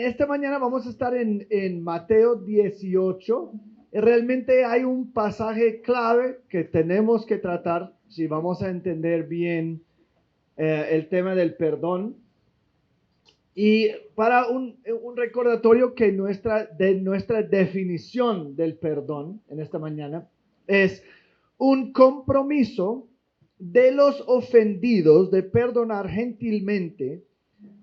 esta mañana vamos a estar en Mateo 18. Realmente hay un pasaje clave que tenemos que tratar si vamos a entender bien el tema del perdón. Y para un recordatorio que nuestra definición del perdón en esta mañana es un compromiso de los ofendidos de perdonar gentilmente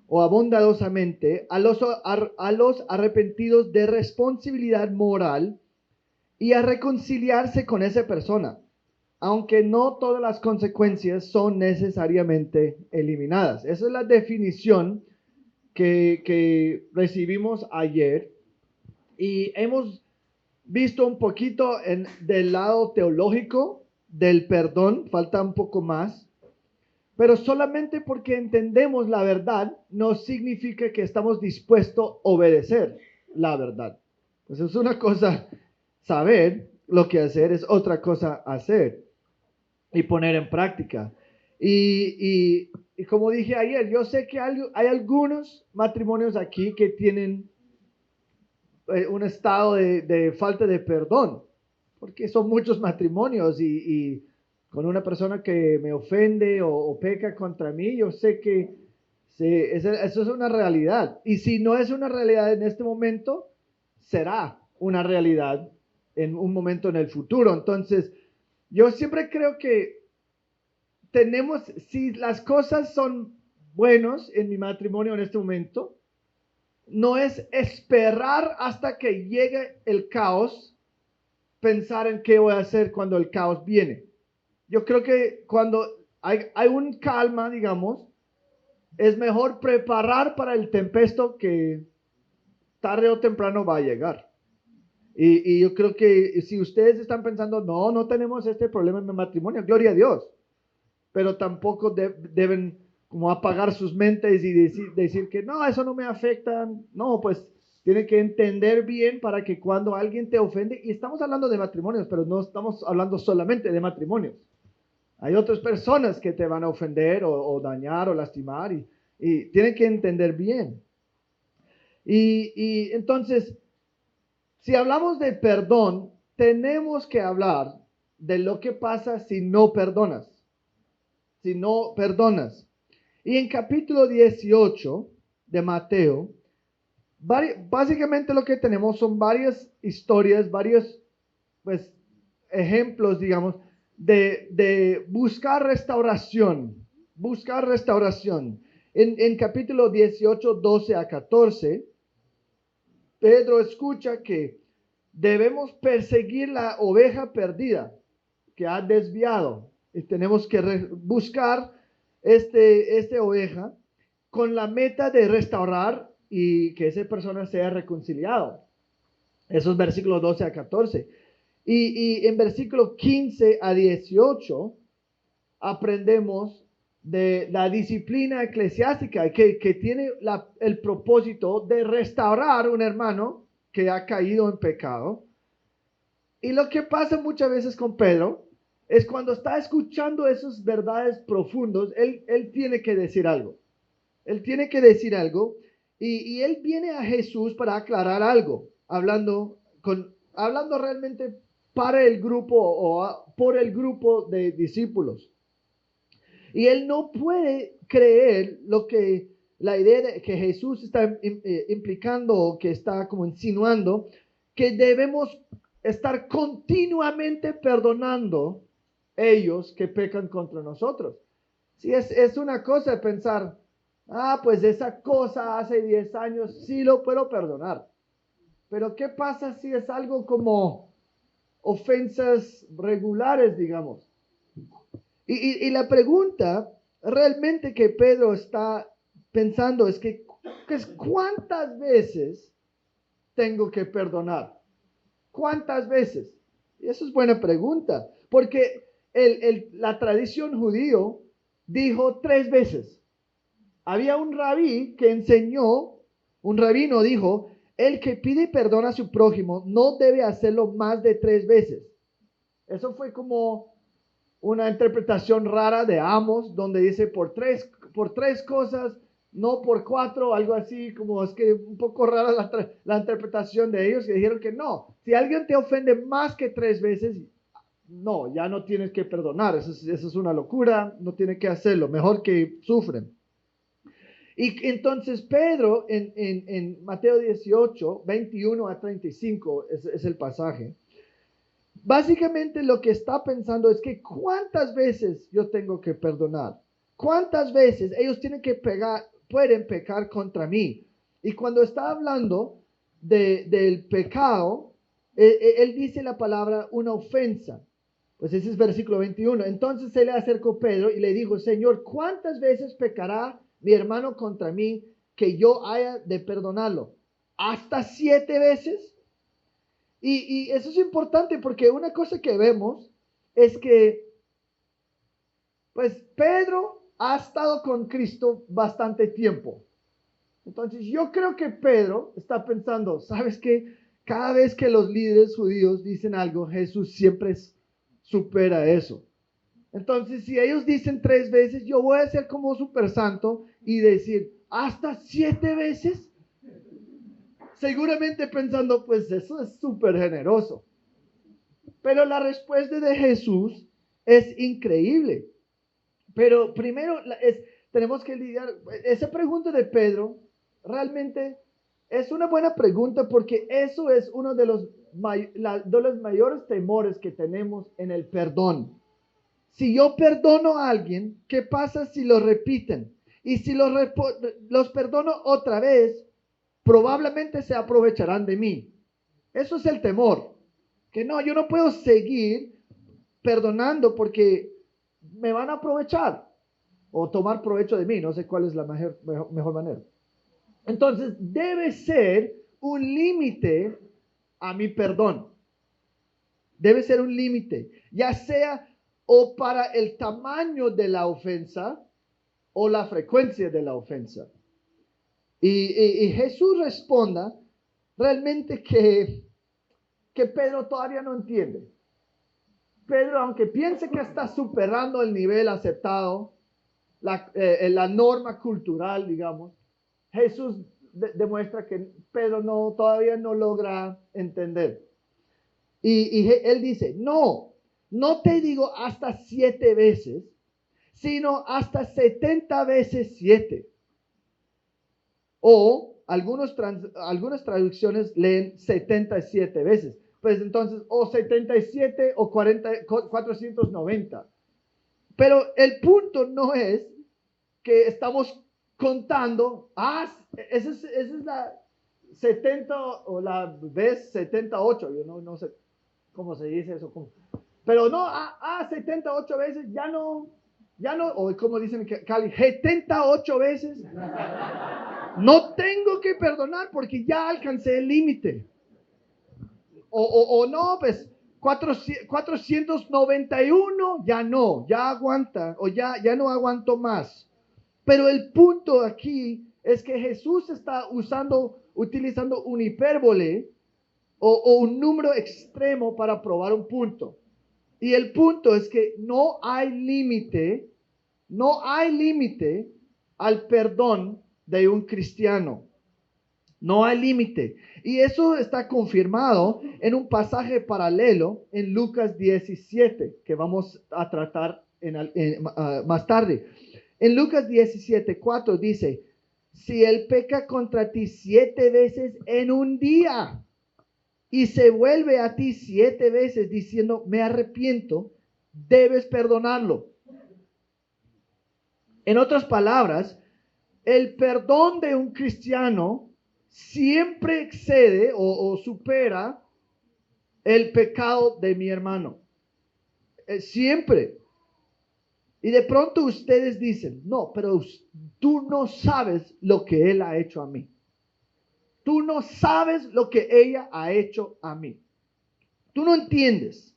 o bondadosamente a los arrepentidos de responsabilidad moral y a reconciliarse con esa persona, aunque no todas las consecuencias son necesariamente eliminadas. Esa es la definición que recibimos ayer y hemos visto un poquito del lado teológico del perdón, falta un poco más, pero solamente porque entendemos la verdad no significa que estamos dispuestos a obedecer la verdad. Pues es una cosa saber lo que hacer, es otra cosa hacer y poner en práctica. Y como dije ayer, yo sé que hay algunos matrimonios aquí que tienen un estado de falta de perdón, porque son muchos matrimonios y con una persona que me ofende o peca contra mí, yo sé que eso es una realidad. Y si no es una realidad en este momento, será una realidad en un momento en el futuro. Entonces, yo siempre creo que si las cosas son buenas en mi matrimonio en este momento, no es esperar hasta que llegue el caos, pensar en qué voy a hacer cuando el caos viene. Yo creo que cuando hay un calma, digamos, es mejor preparar para el tempesto que tarde o temprano va a llegar. Y yo creo que si ustedes están pensando, no tenemos este problema en mi matrimonio, gloria a Dios, pero tampoco deben como apagar sus mentes y decir que no, eso no me afecta. No, pues tienen que entender bien para que cuando alguien te ofende, y estamos hablando de matrimonios, pero no estamos hablando solamente de matrimonios. Hay otras personas que te van a ofender o dañar o lastimar y tienen que entender bien. Y entonces, si hablamos de perdón, tenemos que hablar de lo que pasa si no perdonas. Si no perdonas. Y en capítulo 18 de Mateo, básicamente lo que tenemos son varias historias, varios pues, ejemplos, digamos, de buscar restauración. Buscar restauración. En capítulo 18, 12 a 14, Pedro escucha que debemos perseguir la oveja perdida que ha desviado. Y tenemos que buscar esta oveja con la meta de restaurar y que esa persona sea reconciliado. Esos versículos 12 a 14. Y en versículos 15 a 18 aprendemos de la disciplina eclesiástica que tiene el propósito de restaurar un hermano que ha caído en pecado. Y lo que pasa muchas veces con Pedro es cuando está escuchando esas verdades profundas, él tiene que decir algo. Él tiene que decir algo y él viene a Jesús para aclarar algo, hablando realmente para el grupo o por el grupo de discípulos. Y él no puede creer la idea de que Jesús está implicando o que está como insinuando que debemos estar continuamente perdonando ellos que pecan contra nosotros. Si es una cosa pensar, pues esa cosa hace 10 años sí lo puedo perdonar. Pero ¿qué pasa si es algo como ofensas regulares, digamos? Y la pregunta realmente que Pedro está pensando es que ¿cuántas veces tengo que perdonar? ¿Cuántas veces? Y eso es buena pregunta, porque la tradición judío dijo 3 veces. Había un rabino dijo, el que pide perdón a su prójimo no debe hacerlo más de 3 veces. Eso fue como una interpretación rara de Amos, donde dice por tres cosas no por 4, algo así, como es que un poco rara la interpretación de ellos, y dijeron que no, si alguien te ofende más que 3 veces, no, ya no tienes que perdonar, eso es una locura, no tiene que hacerlo, mejor que sufren. Y entonces Pedro en Mateo 18, 21 a 35 es el pasaje. Básicamente lo que está pensando es que cuántas veces yo tengo que perdonar, cuántas veces ellos pueden pecar contra mí. Y cuando está hablando del pecado, él dice la palabra una ofensa. Pues ese es versículo 21. Entonces se le acercó Pedro y le dijo, Señor, ¿cuántas veces pecará mi hermano contra mí que yo haya de perdonarlo? ¿Hasta 7 veces? Y eso es importante porque una cosa que vemos es que, pues, Pedro ha estado con Cristo bastante tiempo. Entonces, yo creo que Pedro está pensando, ¿sabes qué? Cada vez que los líderes judíos dicen algo, Jesús siempre supera eso. Entonces, si ellos dicen 3 veces, yo voy a ser como super santo y decir, ¿hasta 7 veces? Seguramente pensando, pues eso es súper generoso. Pero la respuesta de Jesús es increíble. Pero primero tenemos que lidiar, esa pregunta de Pedro realmente es una buena pregunta porque eso es uno de los mayores temores que tenemos en el perdón. Si yo perdono a alguien, ¿qué pasa si lo repiten? Y si los perdono otra vez, probablemente se aprovecharán de mí. Eso es el temor. Que no, yo no puedo seguir perdonando porque me van a aprovechar o tomar provecho de mí. No sé cuál es la mejor manera. Entonces, debe ser un límite a mi perdón. Debe ser un límite, ya sea o para el tamaño de la ofensa o la frecuencia de la ofensa. Y Jesús responda realmente que Pedro todavía no entiende. Pedro, aunque piense que está superando el nivel aceptado, la norma cultural, digamos, Jesús demuestra que Pedro todavía no logra entender. Y él dice, no te digo hasta 7 veces, sino hasta 70 veces 7. O algunas traducciones leen 77 veces. Pues entonces, o 77 o 490. Pero el punto no es que estamos contando, esa es la 70 o la vez 78, yo no sé cómo se dice eso. Pero no, 78 veces, ya no, o como dicen en Cali, 78 veces. No tengo que perdonar porque ya alcancé el límite. O no, pues 491 ya aguanta, o ya no aguanto más. Pero el punto aquí es que Jesús está utilizando un hipérbole o un número extremo para probar un punto. Y el punto es que no hay límite al perdón de un cristiano. No hay límite. Y eso está confirmado en un pasaje paralelo en Lucas 17, que vamos a tratar más tarde. En Lucas 17, 4 dice, si él peca contra ti 7 veces en un día y se vuelve a ti 7 veces diciendo, me arrepiento, debes perdonarlo. En otras palabras, el perdón de un cristiano siempre excede o supera el pecado de mi hermano. Siempre. Y de pronto ustedes dicen, no, pero tú no sabes lo que él ha hecho a mí. Tú no sabes lo que ella ha hecho a mí. Tú no entiendes.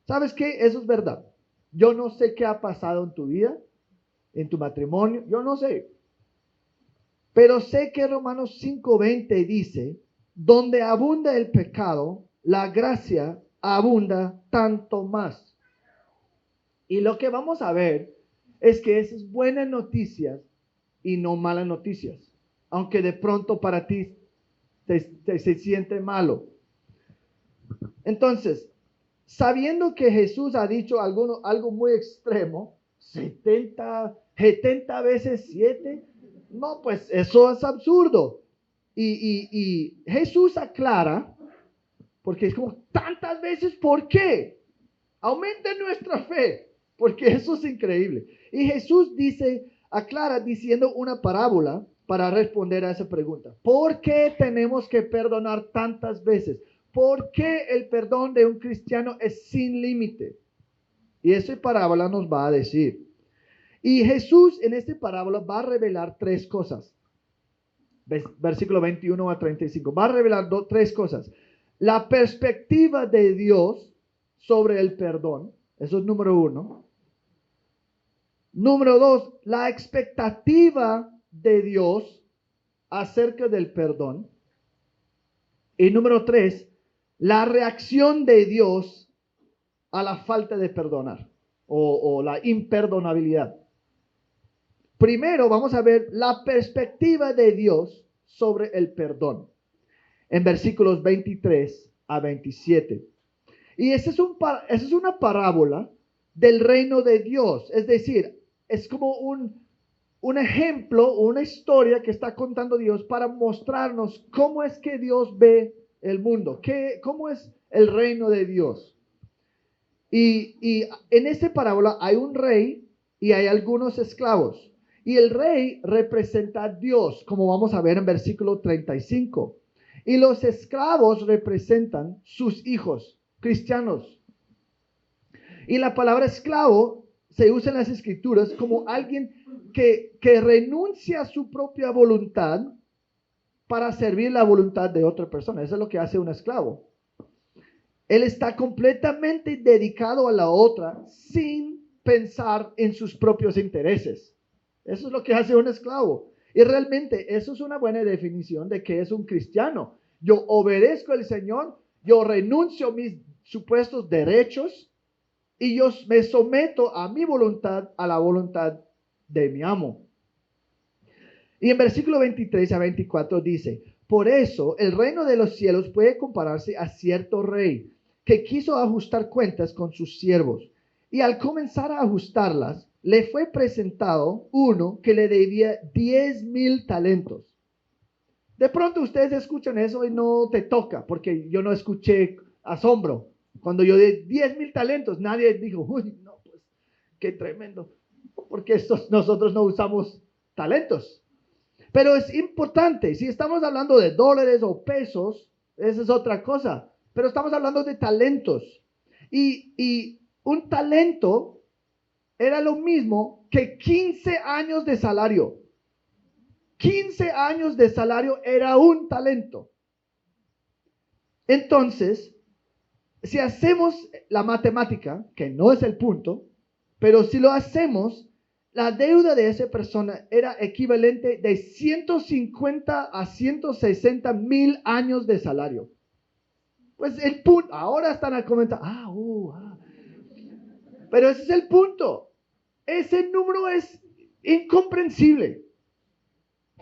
¿Sabes qué? Eso es verdad. Yo no sé qué ha pasado en tu vida, en tu matrimonio. Yo no sé. Pero sé que Romanos 5:20 dice, donde abunda el pecado, la gracia abunda tanto más. Y lo que vamos a ver es que esas buenas noticias y no malas noticias, aunque de pronto para ti se siente malo. Entonces, sabiendo que Jesús ha dicho algo muy extremo, 70 veces 7, no, pues eso es absurdo. Y Jesús aclara, porque es como tantas veces, ¿por qué? Aumenta nuestra fe, porque eso es increíble. Y Jesús aclara diciendo una parábola para responder a esa pregunta. ¿Por qué tenemos que perdonar tantas veces? ¿Por qué el perdón de un cristiano es sin límite? Y esa parábola nos va a decir. Y Jesús en esta parábola va a revelar 3 cosas. Versículo 21 a 35. Va a revelar 3 cosas. La perspectiva de Dios sobre el perdón. Eso es número 1. Número 2, la expectativa de Dios acerca del perdón. Y número 3, la reacción de Dios a la falta de perdonar o la imperdonabilidad. Primero vamos a ver la perspectiva de Dios sobre el perdón en versículos 23 a 27. Y esa es una parábola del reino de Dios. Es decir, es como un ejemplo, una historia que está contando Dios para mostrarnos cómo es que Dios ve el mundo, cómo es el reino de Dios. Y en esta parábola hay un rey y hay algunos esclavos. Y el rey representa a Dios, como vamos a ver en versículo 35. Y los esclavos representan sus hijos, cristianos. Y la palabra esclavo se usa en las escrituras como alguien que renuncia a su propia voluntad para servir la voluntad de otra persona. Eso es lo que hace un esclavo. Él está completamente dedicado a la otra sin pensar en sus propios intereses. Eso es lo que hace un esclavo. Y realmente eso es una buena definición de que es un cristiano. Yo obedezco al Señor, yo renuncio a mis supuestos derechos y yo me someto a mi voluntad, a la voluntad de mi amo. Y en versículo 23 a 24 dice, por eso el reino de los cielos puede compararse a cierto rey que quiso ajustar cuentas con sus siervos. Y al comenzar a ajustarlas, le fue presentado uno que le debía 10,000 talentos. De pronto ustedes escuchan eso y no te toca, porque yo no escuché asombro. Cuando yo di 10,000 talentos, nadie dijo, uy, no, pues, qué tremendo. Porque nosotros no usamos talentos. Pero es importante, si estamos hablando de dólares o pesos, esa es otra cosa. Pero estamos hablando de talentos. Y un talento era lo mismo que 15 años de salario. 15 años de salario era un talento. Entonces, si hacemos la matemática, que no es el punto, pero si lo hacemos, la deuda de esa persona era equivalente de 150 a 160 mil años de salario. Pues el punto, ahora están a comentar, pero ese es el punto. Ese número es incomprensible.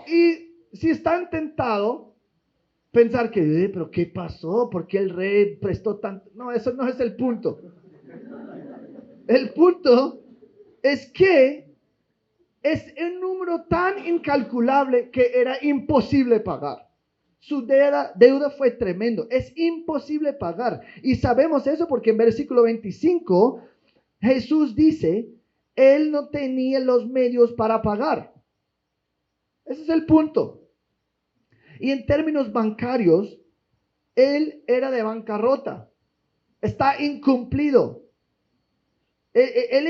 Y si están tentados pensar que, pero ¿qué pasó? ¿Por qué el rey prestó tanto? No, eso no es el punto. El punto es que es un número tan incalculable que era imposible pagar. Su deuda fue tremendo. Es imposible pagar. Y sabemos eso porque en versículo 25 Jesús dice, él no tenía los medios para pagar. Ese es el punto. Y en términos bancarios, él era de bancarrota. Está incumplido. Él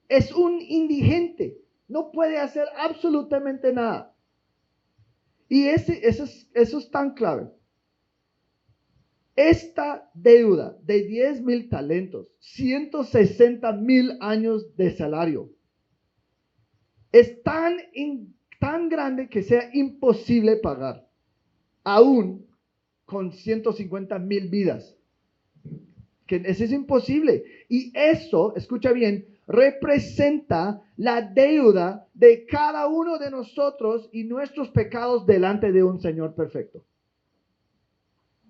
es un indigente. No puede hacer absolutamente nada. Y eso es tan clave. Esta deuda de 10,000 talentos, 160,000 años de salario, es tan grande que sea imposible pagar, aún con 150,000 vidas. Que eso es imposible. Y eso, escucha bien, representa la deuda de cada uno de nosotros y nuestros pecados delante de un Señor perfecto.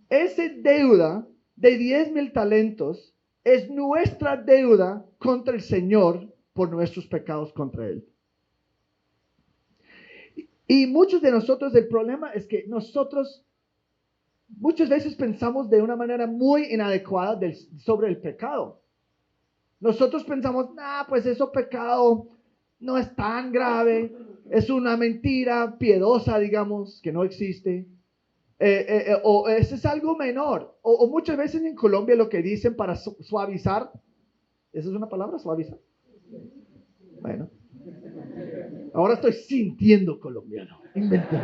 Esa deuda de 10,000 talentos es nuestra deuda contra el Señor por nuestros pecados contra Él. Y muchos de nosotros, el problema es que nosotros muchas veces pensamos de una manera muy inadecuada sobre el pecado. Nosotros pensamos, pues eso pecado no es tan grave, es una mentira piadosa, digamos, que no existe. O eso es algo menor. O muchas veces en Colombia lo que dicen para suavizar, ¿esa es una palabra, suavizar? Bueno, ahora estoy sintiendo colombiano. Inventé.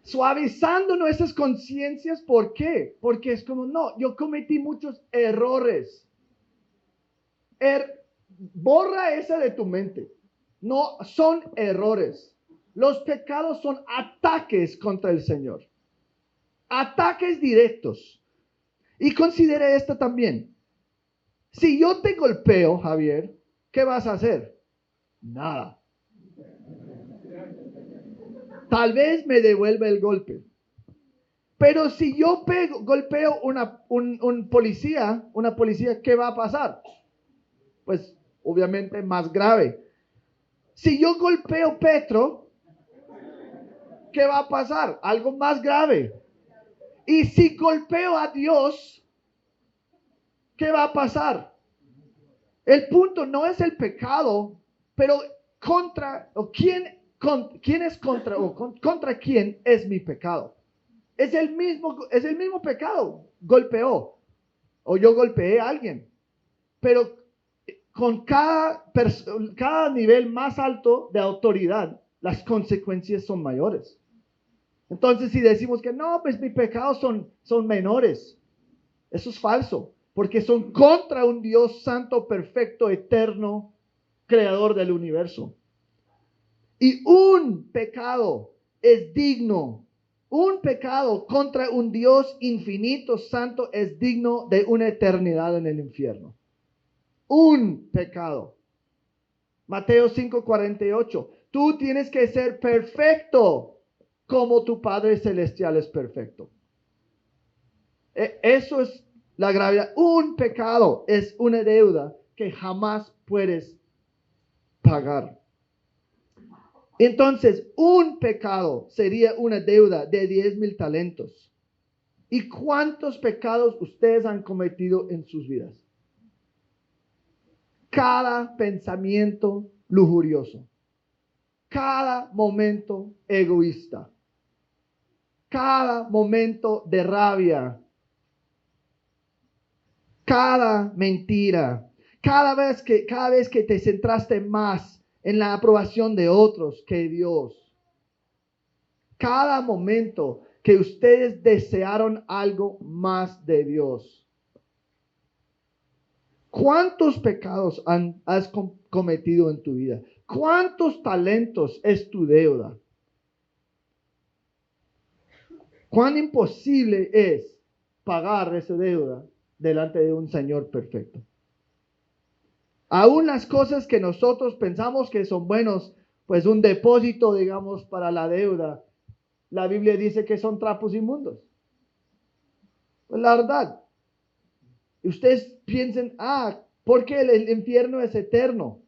Suavizando nuestras conciencias, ¿por qué? Porque es como, no, yo cometí muchos errores. Borra esa de tu mente. No son errores. Los pecados son ataques contra el Señor. Ataques directos. Y considere esto también. Si yo te golpeo, Javier, ¿qué vas a hacer? Nada. Tal vez me devuelva el golpe. Pero si yo golpeo una policía, ¿qué va a pasar? Pues obviamente más grave. Si yo golpeo Petro, ¿qué va a pasar? Algo más grave. Y si golpeo a Dios, ¿qué va a pasar? El punto no es el pecado, pero contra quién es mi pecado. Es el mismo pecado. Golpeó o yo golpeé a alguien, pero con cada nivel más alto de autoridad, las consecuencias son mayores. Entonces, si decimos que no, pues mis pecados son menores, eso es falso, porque son contra un Dios santo, perfecto, eterno, creador del universo. Y un pecado es digno. Un pecado contra un Dios infinito, santo, es digno de una eternidad en el infierno. Un pecado. Mateo 5:48. Tú tienes que ser perfecto como tu Padre Celestial es perfecto. Eso es la gravedad. Un pecado es una deuda que jamás puedes pagar. Entonces, un pecado sería una deuda de 10,000 talentos. ¿Y cuántos pecados ustedes han cometido en sus vidas? Cada pensamiento lujurioso, cada momento egoísta, cada momento de rabia, cada mentira, cada vez que te centraste más en la aprobación de otros que Dios, cada momento que ustedes desearon algo más de Dios. ¿Cuántos pecados has cometido en tu vida? ¿Cuántos talentos es tu deuda? ¿Cuán imposible es pagar esa deuda delante de un Señor perfecto? Aún las cosas que nosotros pensamos que son buenos, pues un depósito, digamos, para la deuda, la Biblia dice que son trapos inmundos. Pues la verdad. Ustedes piensen, porque el infierno es eterno.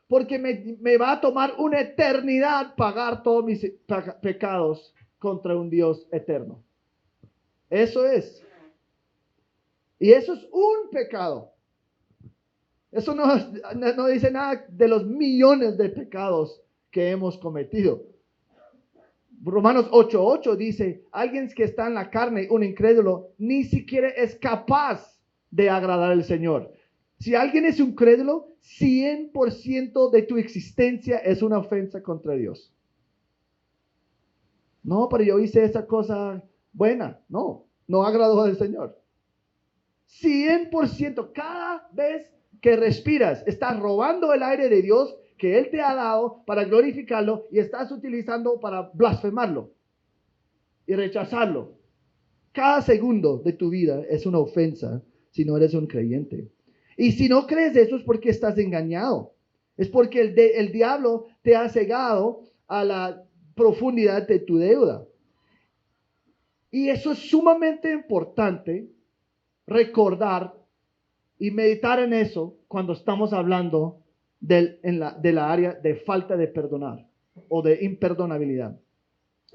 Porque me va a tomar una eternidad pagar todos mis pecados contra un Dios eterno. Eso es. Y eso es un pecado. Eso no dice nada de los millones de pecados que hemos cometido. Romanos 8:8 dice, alguien que está en la carne, un incrédulo, ni siquiera es capaz de agradar al Señor. Si alguien es un incrédulo, 100% de tu existencia es una ofensa contra Dios. No, pero yo hice esa cosa buena. No agradó al Señor. 100%, cada vez que respiras, estás robando el aire de Dios que Él te ha dado para glorificarlo y estás utilizando para blasfemarlo y rechazarlo. Cada segundo de tu vida es una ofensa si no eres un creyente. Y si no crees eso es porque estás engañado. Es porque el diablo te ha cegado a la profundidad de tu deuda. Y eso es sumamente importante recordar y meditar en eso cuando estamos hablando de la área de falta de perdonar o de imperdonabilidad.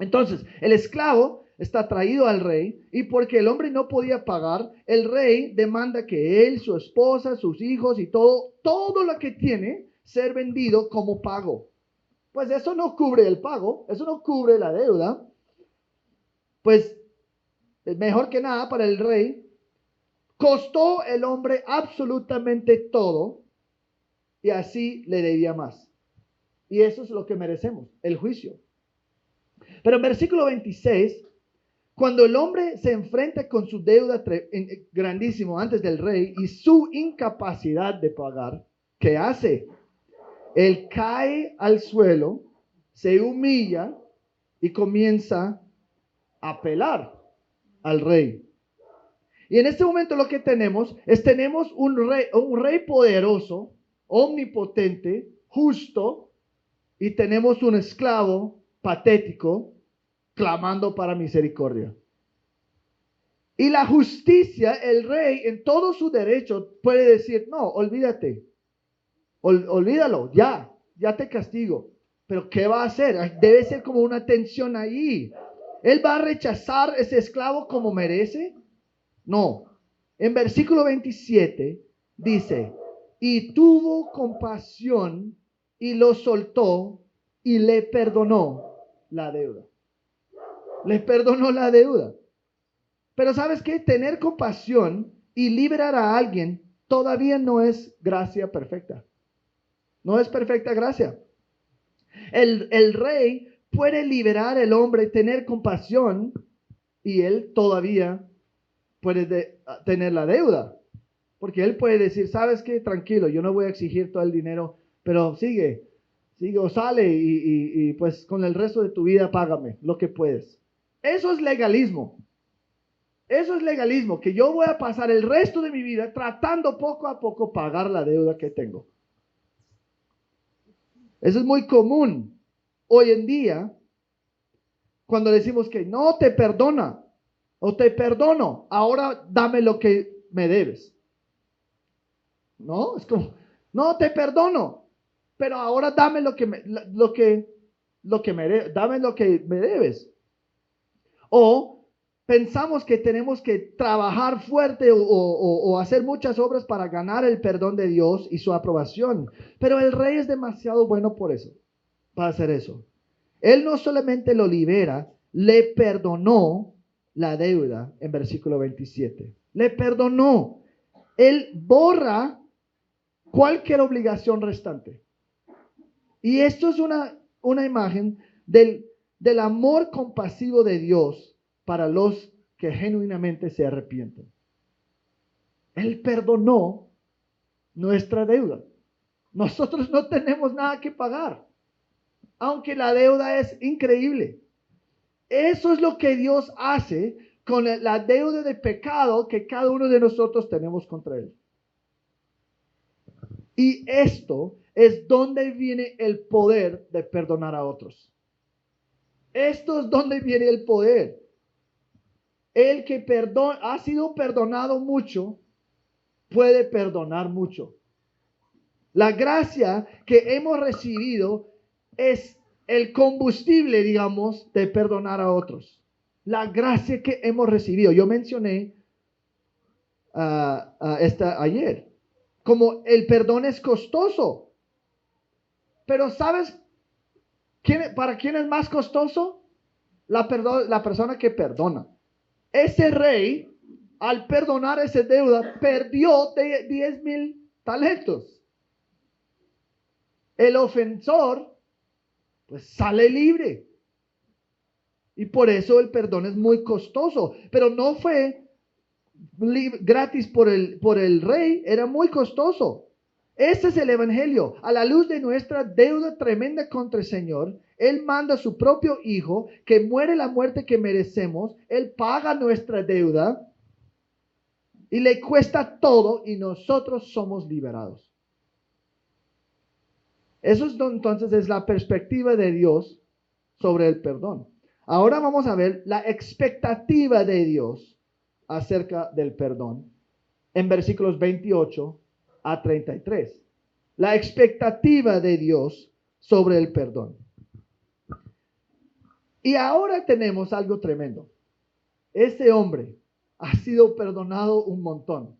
Entonces, el esclavo está traído al rey y porque el hombre no podía pagar, el rey demanda que él, su esposa, sus hijos y todo lo que tiene ser vendido como pago. Pues eso no cubre el pago, eso no cubre la deuda. Pues mejor que nada para el rey, costó el hombre absolutamente todo y así le debía más. Y eso es lo que merecemos, el juicio. Pero en versículo 26, cuando el hombre se enfrenta con su deuda grandísimo antes del rey y su incapacidad de pagar, ¿qué hace? Él cae al suelo, se humilla y comienza a apelar al rey. Y en este momento lo que tenemos un rey poderoso, omnipotente, justo, y tenemos un esclavo patético clamando para misericordia. Y la justicia, el rey en todo su derecho puede decir, no, olvídate, olvídalo, ya te castigo. Pero ¿qué va a hacer? Debe ser como una tensión ahí. ¿Él va a rechazar ese esclavo como merece? No. En versículo 27 dice, y tuvo compasión y lo soltó y le perdonó la deuda. Le perdonó la deuda. Pero ¿sabes qué? Tener compasión y liberar a alguien todavía no es gracia perfecta. No es perfecta gracia. El rey puede liberar al hombre, tener compasión y él todavía puede tener la deuda. Porque él puede decir, ¿sabes qué? Tranquilo, yo no voy a exigir todo el dinero, pero sigue o sale y pues con el resto de tu vida págame lo que puedes. Eso es legalismo. Eso es legalismo, que yo voy a pasar el resto de mi vida tratando poco a poco pagar la deuda que tengo. Eso es muy común hoy en día cuando decimos que no te perdona o te perdono, ahora dame lo que me debes. No, es como, no te perdono, pero ahora dame dame lo que me debes. O pensamos que tenemos que trabajar fuerte o hacer muchas obras para ganar el perdón de Dios y su aprobación. Pero el rey es demasiado bueno por eso, para hacer eso. Él no solamente lo libera, le perdonó la deuda en versículo 27. Le perdonó. Él borra cualquier obligación restante. Y esto es una imagen del amor compasivo de Dios para los que genuinamente se arrepienten. Él perdonó nuestra deuda. Nosotros no tenemos nada que pagar, aunque la deuda es increíble. Eso es lo que Dios hace con la deuda de pecado que cada uno de nosotros tenemos contra Él. Y esto es donde viene el poder de perdonar a otros. Esto es donde viene el poder. El que ha sido perdonado mucho, puede perdonar mucho. La gracia que hemos recibido es el combustible, digamos, de perdonar a otros. La gracia que hemos recibido. Yo mencioné ayer, como el perdón es costoso. Pero ¿sabes para quién es más costoso? La persona que perdona. Ese rey, al perdonar esa deuda, perdió 10,000 talentos. El ofensor, pues sale libre. Y por eso el perdón es muy costoso. Pero no fue gratis por el rey, era muy costoso. Ese es el evangelio. A la luz de nuestra deuda tremenda contra el Señor, Él manda a su propio Hijo que muere la muerte que merecemos. Él paga nuestra deuda y le cuesta todo y nosotros somos liberados. Eso es entonces es la perspectiva de Dios sobre el perdón. Ahora vamos a ver la expectativa de Dios acerca del perdón en versículos 28 a 33. La expectativa de Dios sobre el perdón. Y ahora tenemos algo tremendo. Este hombre ha sido perdonado un montón.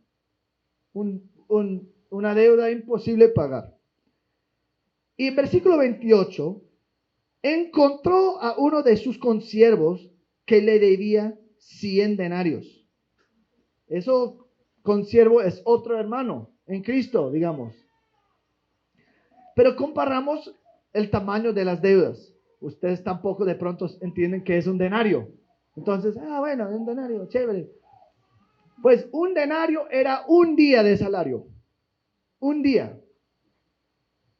Una deuda imposible pagar. Y en versículo 28, encontró a uno de sus consiervos que le debía 100 denarios. Eso, consiervo, es otro hermano en Cristo, digamos. Pero comparamos el tamaño de las deudas. Ustedes tampoco de pronto entienden que es un denario. Entonces, bueno, un denario, chévere. Pues un denario era un día de salario. Un día.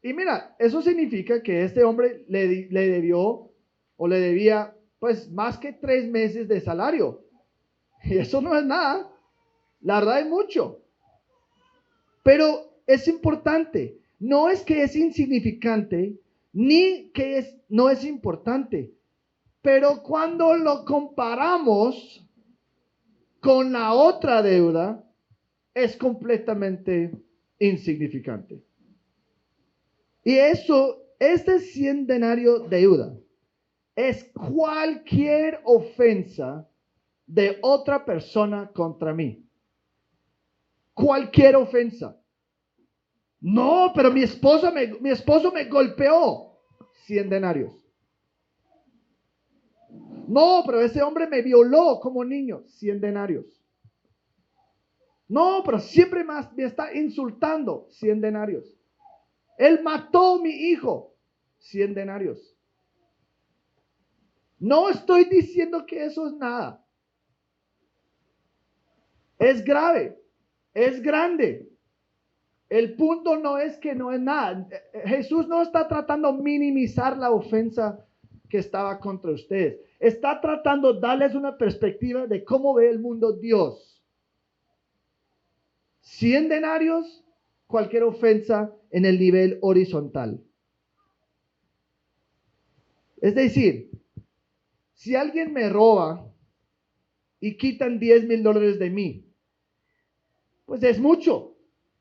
Y mira, eso significa que este hombre le debió o le debía pues más que 3 meses de salario. Y eso no es nada. La verdad es mucho. Pero es importante. No es que es insignificante, ni que no es importante. Pero cuando lo comparamos con la otra deuda, es completamente insignificante. Y eso, este 100 denario deuda, es cualquier ofensa de otra persona contra mí. Cualquier ofensa. No, pero mi esposo me golpeó. 100 denarios. No, pero ese hombre me violó como niño. 100 denarios. No, pero siempre más me está insultando. 100 denarios. Él mató a mi hijo. 100 denarios. No estoy diciendo que eso es nada. Es grave. Es grande. El punto no es que no es nada. Jesús no está tratando de minimizar la ofensa que estaba contra ustedes. Está tratando de darles una perspectiva de cómo ve el mundo Dios. 100 denarios, cualquier ofensa en el nivel horizontal. Es decir, si alguien me roba y quitan $10,000 de mí, pues es mucho.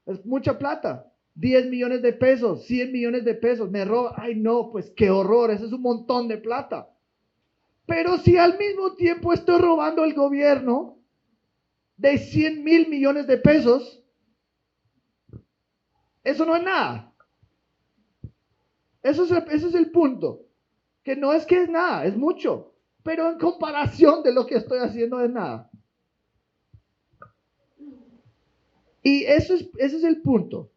Es mucha plata. 10 millones de pesos, 100 millones de pesos, me roba. Ay, no, pues qué horror, eso es un montón de plata. Pero si al mismo tiempo estoy robando el gobierno de 100,000 millones de pesos, eso no es nada. Ese es el punto. Que no es que es nada, es mucho. Pero en comparación de lo que estoy haciendo es nada. Y ese es el punto.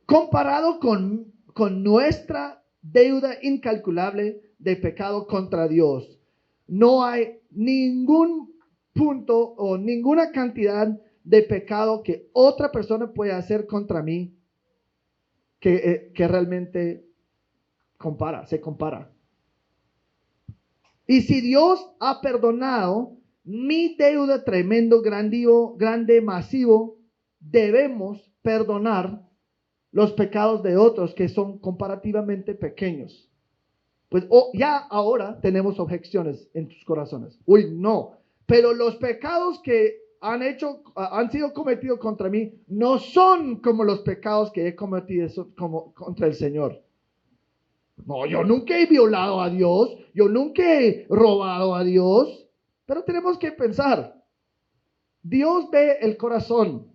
Comparado con nuestra deuda incalculable de pecado contra Dios, no hay ningún punto o ninguna cantidad de pecado que otra persona pueda hacer contra mí que realmente se compara. Y si Dios ha perdonado mi deuda tremendo, grande, masivo, debemos perdonar los pecados de otros que son comparativamente pequeños. Pues ya ahora tenemos objeciones en tus corazones. Uy, no. Pero los pecados que han sido cometidos contra mí no son como los pecados que he cometido contra el Señor. No, yo nunca he violado a Dios, yo nunca he robado a Dios, pero tenemos que pensar, Dios ve el corazón,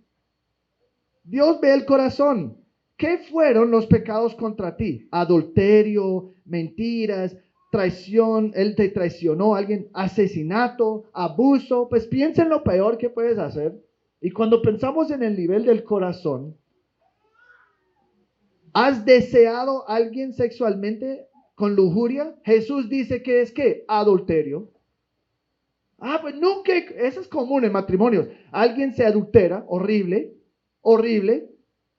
Dios ve el corazón. ¿Qué fueron los pecados contra ti? Adulterio, mentiras, traición, él te traicionó, alguien, asesinato, abuso, pues piensa en lo peor que puedes hacer. Y cuando pensamos en el nivel del corazón, ¿has deseado a alguien sexualmente con lujuria? Jesús dice que es ¿qué? Adulterio. Pues nunca, eso es común en matrimonios. Alguien se adultera, horrible, horrible,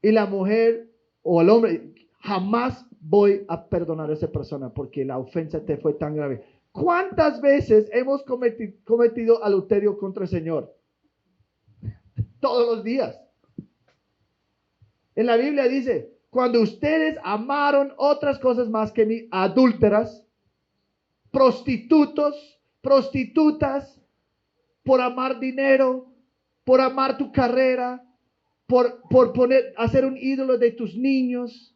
y la mujer o el hombre, jamás voy a perdonar a esa persona porque la ofensa te fue tan grave. ¿Cuántas veces hemos cometido adulterio contra el Señor? todos los días. En la Biblia dice, cuando ustedes amaron otras cosas más que mí, adúlteras, prostitutos, prostitutas, por amar dinero, por amar tu carrera, por hacer un ídolo de tus niños,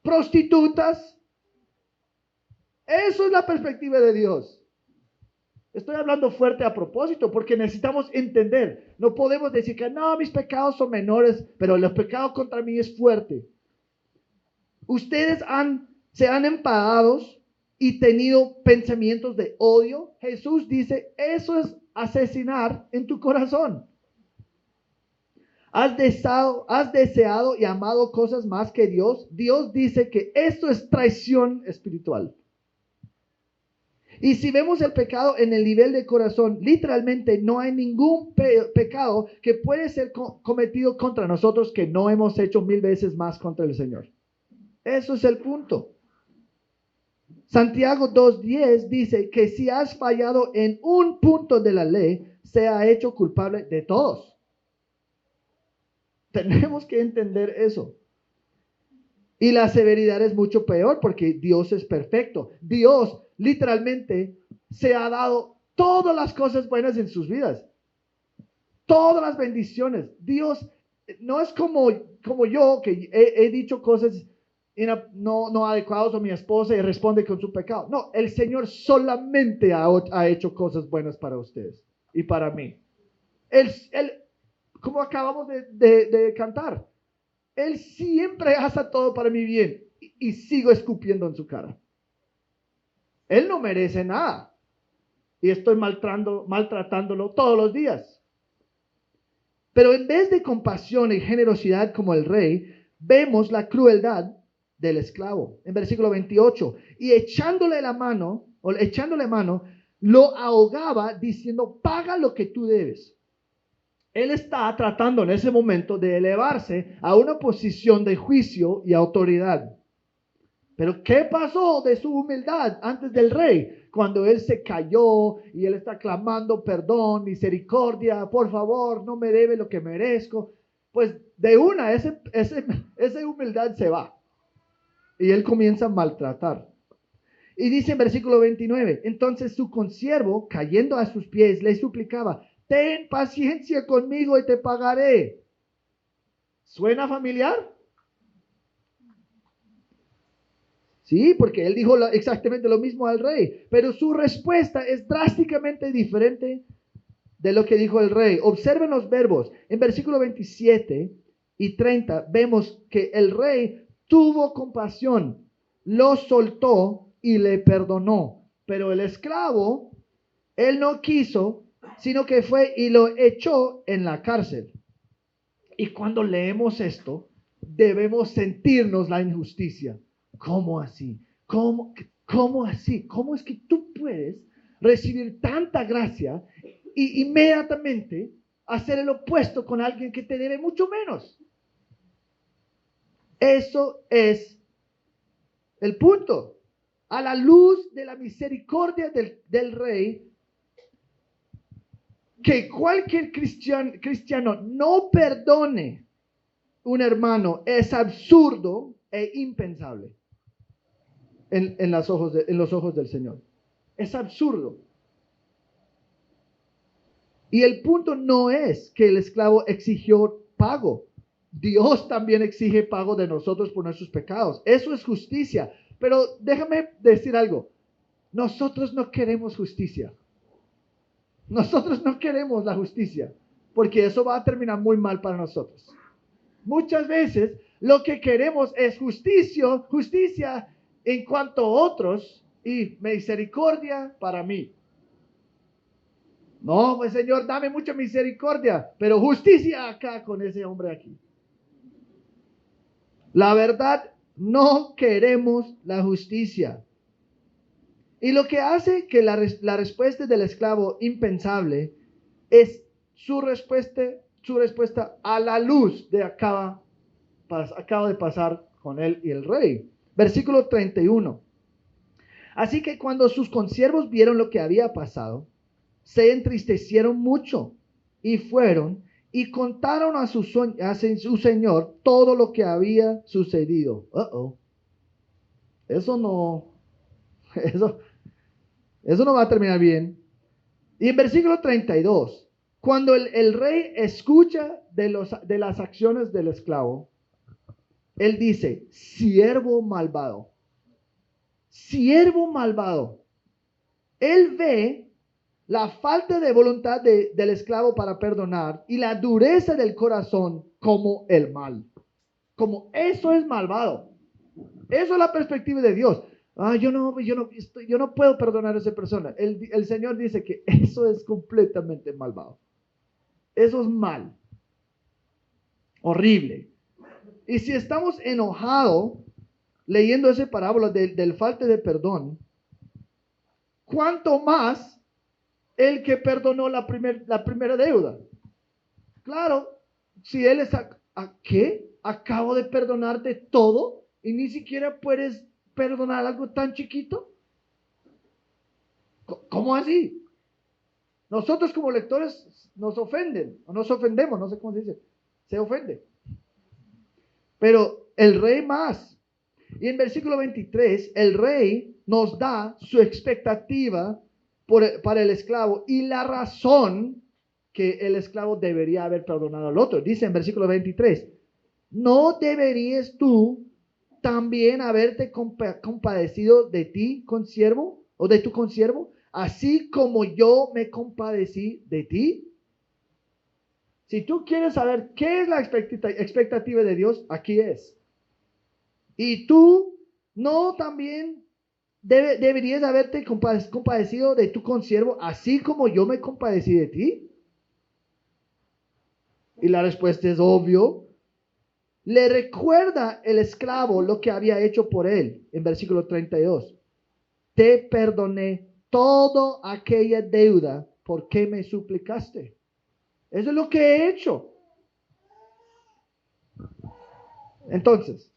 prostitutas. Eso es la perspectiva de Dios. Estoy hablando fuerte a propósito porque necesitamos entender. No podemos decir que no, mis pecados son menores, pero el pecado contra mí es fuerte. Ustedes se han enfadado y tenido pensamientos de odio. Jesús dice, eso es asesinar en tu corazón. Has deseado y amado cosas más que Dios. Dios dice que esto es traición espiritual. Y si vemos el pecado en el nivel de corazón, literalmente no hay ningún pecado que puede ser cometido contra nosotros que no hemos hecho 1000 veces más contra el Señor. Eso es el punto. Santiago 2:10 dice que si has fallado en un punto de la ley, se ha hecho culpable de todos. Tenemos que entender eso. Y la severidad es mucho peor porque Dios es perfecto. Dios literalmente se ha dado todas las cosas buenas en sus vidas. Todas las bendiciones. Dios no es como yo que he dicho cosas no adecuadas a mi esposa y responde con su pecado. No, el Señor solamente ha hecho cosas buenas para ustedes y para mí. Él como acabamos de cantar, Él siempre hace todo para mi bien y sigo escupiendo en su cara. Él no merece nada y estoy maltratándolo todos los días. Pero en vez de compasión y generosidad como el rey, vemos la crueldad del esclavo. En versículo 28, y echándole mano, lo ahogaba diciendo, paga lo que tú debes. Él está tratando en ese momento de elevarse a una posición de juicio y autoridad. Pero ¿qué pasó de su humildad antes del rey? Cuando él se cayó y él está clamando perdón, misericordia, por favor, no me debe lo que merezco. Pues de una, esa humildad se va. Y él comienza a maltratar. Y dice en versículo 29, entonces su consiervo, cayendo a sus pies, le suplicaba, ten paciencia conmigo y te pagaré. ¿Suena familiar? Sí, porque él dijo exactamente lo mismo al rey, pero su respuesta es drásticamente diferente de lo que dijo el rey. Observen los verbos. En versículo 27 y 30 vemos que el rey tuvo compasión, lo soltó y le perdonó. Pero el esclavo, él no quiso, sino que fue y lo echó en la cárcel. Y cuando leemos esto, debemos sentirnos la injusticia. ¿Cómo así? ¿Cómo así? ¿Cómo es que tú puedes recibir tanta gracia y inmediatamente hacer el opuesto con alguien que te debe mucho menos? Eso es el punto. A la luz de la misericordia del rey, que cualquier cristiano no perdone un hermano es absurdo e impensable en los ojos del Señor. Es absurdo. Y el punto no es que el esclavo exigió pago. Dios también exige pago de nosotros por nuestros pecados. Eso es justicia. Pero déjame decir algo. Nosotros no queremos justicia. Nosotros no queremos la justicia, porque eso va a terminar muy mal para nosotros. Muchas veces lo que queremos es justicia en cuanto a otros y misericordia para mí. No, pues Señor, dame mucha misericordia, pero justicia acá con ese hombre aquí. La verdad, no queremos la justicia. Y lo que hace que la respuesta del esclavo impensable es su respuesta a la luz de acaba de pasar con él y el rey. Versículo 31. Así que cuando sus consiervos vieron lo que había pasado, se entristecieron mucho y fueron y contaron a su señor todo lo que había sucedido. Eso no, eso, eso no va a terminar bien. Y en versículo 32, cuando el rey escucha de las acciones del esclavo, él dice, siervo malvado, siervo malvado. Él ve la falta de voluntad del esclavo para perdonar y la dureza del corazón como el mal. Como eso es malvado. Eso es la perspectiva de Dios. Yo no puedo perdonar a esa persona. El Señor dice que eso es completamente malvado. Eso es mal. Horrible. Y si estamos enojados leyendo esa parábola del falta de perdón, ¿cuánto más el que perdonó la primera deuda? Claro, si él es, ¿qué? Acabo de perdonarte todo y ni siquiera puedes perdonar algo tan chiquito. ¿Cómo así? Nosotros como lectores nos ofenden, o nos ofendemos, no sé cómo se dice, se ofende. Pero el rey más. Y en versículo 23, el rey nos da su expectativa para el esclavo y la razón que el esclavo debería haber perdonado al otro. Dice en versículo 23, ¿no deberías tú también haberte compadecido de ti, consiervo, o de tu consiervo, así como yo me compadecí de ti? Si tú quieres saber qué es la expectativa de Dios, aquí es. Y tú no también deberías haberte compadecido de tu consiervo, así como yo me compadecí de ti. Y la respuesta es obvio. Le recuerda el esclavo lo que había hecho por él en versículo 32. Te perdoné toda aquella deuda porque me suplicaste. Eso es lo que he hecho. Entonces,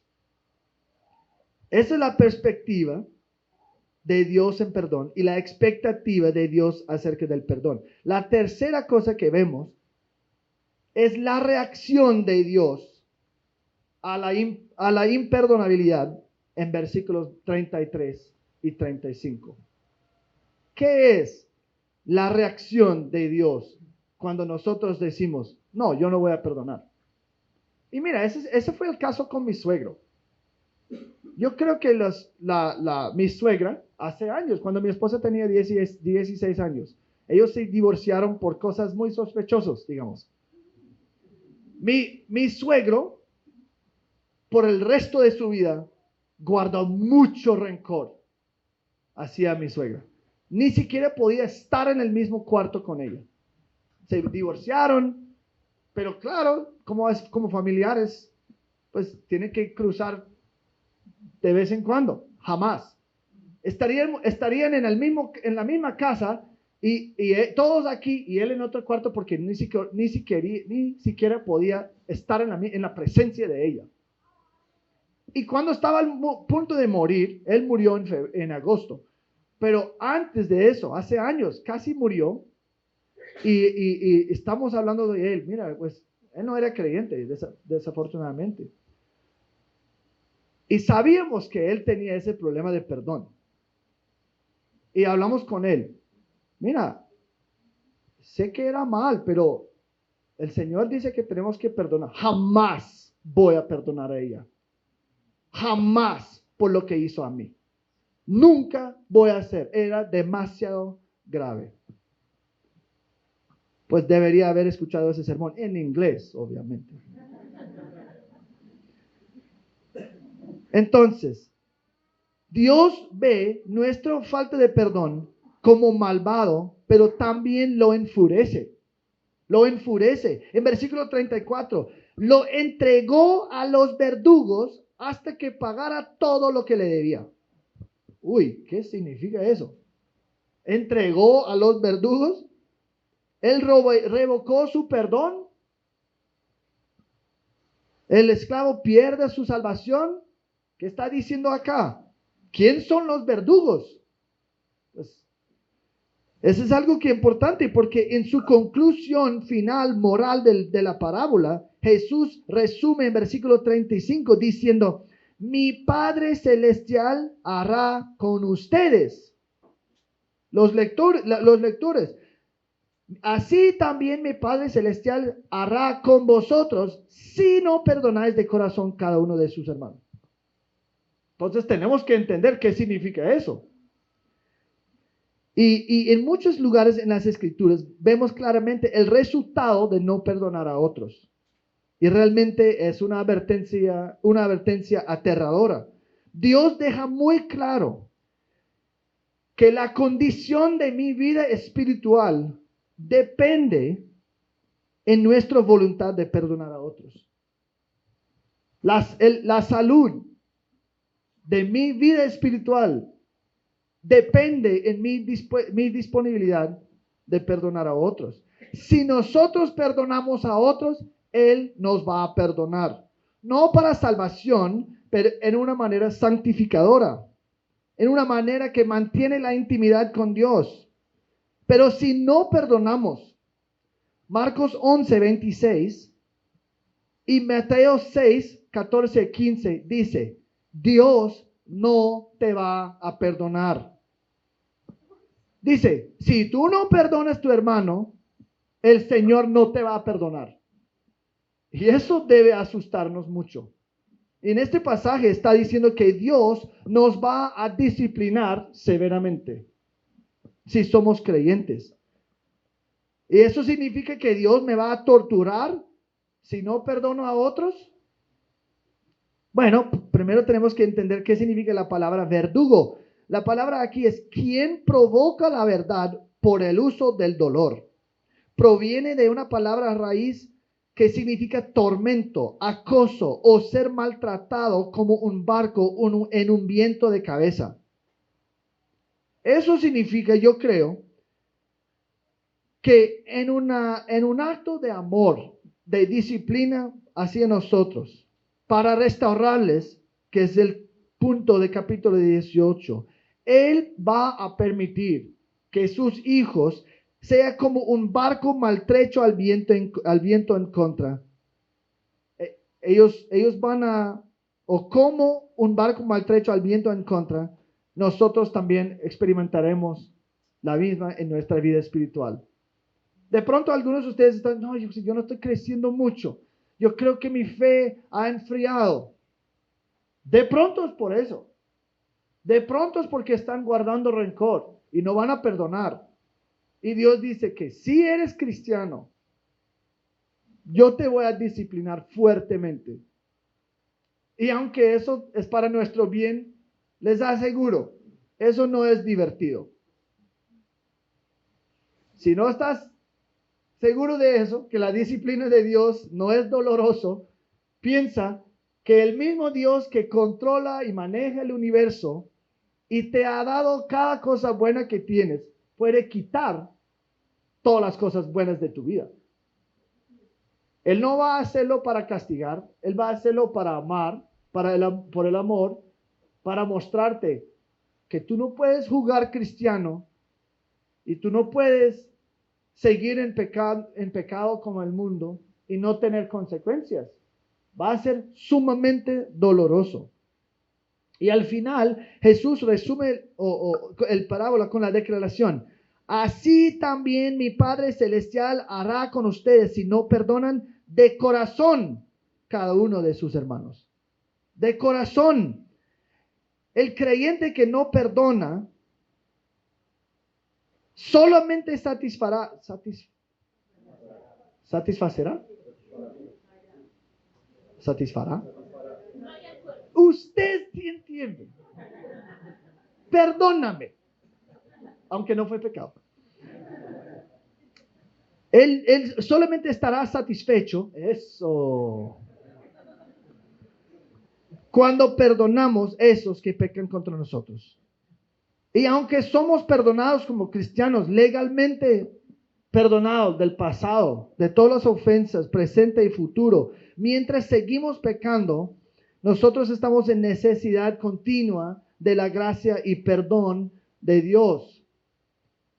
esa es la perspectiva de Dios en perdón y la expectativa de Dios acerca del perdón. La tercera cosa que vemos es la reacción de Dios a la imperdonabilidad en versículos 33 y 35. ¿Qué es la reacción de Dios cuando nosotros decimos, no, yo no voy a perdonar? Y mira, ese fue el caso con mi suegro. Yo creo que mi suegra, hace años, cuando mi esposa tenía 16 años, ellos se divorciaron por cosas muy sospechosas, digamos. Mi suegro, por el resto de su vida, guardó mucho rencor hacia mi suegra. Ni siquiera podía estar en el mismo cuarto con ella. Se divorciaron, pero claro, como familiares, pues tienen que cruzar de vez en cuando. Jamás. Estarían en la misma casa y todos aquí y él en otro cuarto porque ni siquiera podía estar en la presencia de ella. Y cuando estaba al punto de morir, él murió en agosto. Pero antes de eso, hace años, casi murió. Y estamos hablando de él. Mira, pues él no era creyente, desafortunadamente. Y sabíamos que él tenía ese problema de perdón. Y hablamos con él. Mira, sé que era mal, pero el Señor dice que tenemos que perdonar. Jamás voy a perdonar a ella. Jamás por lo que hizo a mí. Nunca voy a hacer. Era demasiado grave. Pues debería haber escuchado ese sermón en inglés, obviamente. Entonces, Dios ve nuestra falta de perdón como malvado, pero también lo enfurece. Lo enfurece. En versículo 34, lo entregó a los verdugos hasta que pagara todo lo que le debía. Uy, ¿qué significa eso? Entregó a los verdugos. Él revocó su perdón. El esclavo pierde su salvación. ¿Qué está diciendo acá? ¿Quién son los verdugos? Pues, Eso es algo que es importante porque en su conclusión final moral de la parábola, Jesús resume en versículo 35 diciendo, mi Padre Celestial hará con ustedes, los lectores, así también mi Padre Celestial hará con vosotros si no perdonáis de corazón cada uno de sus hermanos. Entonces tenemos que entender qué significa eso. Y en muchos lugares en las Escrituras vemos claramente el resultado de no perdonar a otros. Y realmente es una advertencia aterradora. Dios deja muy claro que la condición de mi vida espiritual depende en nuestra voluntad de perdonar a otros. La salud de mi vida espiritual depende en mi disponibilidad de perdonar a otros. Si nosotros perdonamos a otros, Él nos va a perdonar. No para salvación, pero en una manera santificadora. En una manera que mantiene la intimidad con Dios. Pero si no perdonamos, Marcos 11:26 y Mateo 6:14-15 dice, Dios no te va a perdonar. Dice, si tú no perdonas a tu hermano, el Señor no te va a perdonar. Y eso debe asustarnos mucho. En este pasaje está diciendo que Dios nos va a disciplinar severamente si somos creyentes. ¿Y eso significa que Dios me va a torturar si no perdono a otros? Bueno, primero tenemos que entender qué significa la palabra verdugo. La palabra aquí es quien provoca la verdad por el uso del dolor. Proviene de una palabra raíz que significa tormento, acoso o ser maltratado como un barco en un viento de cabeza. Eso significa, yo creo, que en un acto de amor, de disciplina hacia nosotros, para restaurarles, que es el punto del capítulo 18, Él va a permitir que sus hijos sea como un barco maltrecho al viento en contra. Ellos van a, o como un barco maltrecho al viento en contra, nosotros también experimentaremos la misma en nuestra vida espiritual. De pronto algunos de ustedes están, no, yo no estoy creciendo mucho. Yo creo que mi fe ha enfriado. De pronto es por eso. De pronto es porque están guardando rencor y no van a perdonar. Y Dios dice que si eres cristiano, yo te voy a disciplinar fuertemente. Y aunque eso es para nuestro bien, les aseguro, eso no es divertido. Si no estás seguro de eso, que la disciplina de Dios no es doloroso, piensa que el mismo Dios que controla y maneja el universo y te ha dado cada cosa buena que tienes, puede quitar todas las cosas buenas de tu vida. Él no va a hacerlo para castigar, Él va a hacerlo para amar, por el amor, para mostrarte que tú no puedes jugar cristiano y tú no puedes seguir en pecado como el mundo y no tener consecuencias. Va a ser sumamente doloroso. Y al final, Jesús resume el parábola con la declaración. Así también mi Padre Celestial hará con ustedes si no perdonan de corazón cada uno de sus hermanos. De corazón. El creyente que no perdona solamente satisfacerá. ¿Satisfará? Usted sí entiende. Perdóname. Aunque no fue pecado. Él solamente estará satisfecho. Eso. Cuando perdonamos esos que pecan contra nosotros. Y aunque somos perdonados como cristianos, legalmente perdonados del pasado, de todas las ofensas, presente y futuro, mientras seguimos pecando, nosotros estamos en necesidad continua de la gracia y perdón de Dios.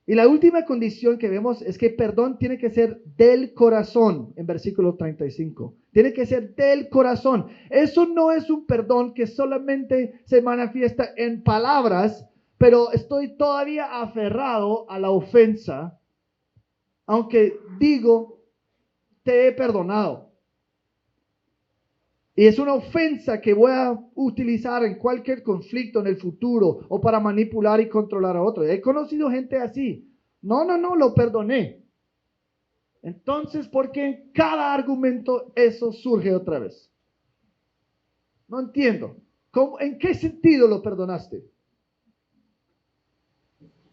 Y la última condición que vemos es que perdón tiene que ser del corazón, en versículo 35. Tiene que ser del corazón. Eso no es un perdón que solamente se manifiesta en palabras, pero estoy todavía aferrado a la ofensa, aunque digo, te he perdonado. Y es una ofensa que voy a utilizar en cualquier conflicto en el futuro o para manipular y controlar a otros. He conocido gente así. No, lo perdoné. Entonces, ¿por qué en cada argumento eso surge otra vez? No entiendo. ¿En qué sentido lo perdonaste?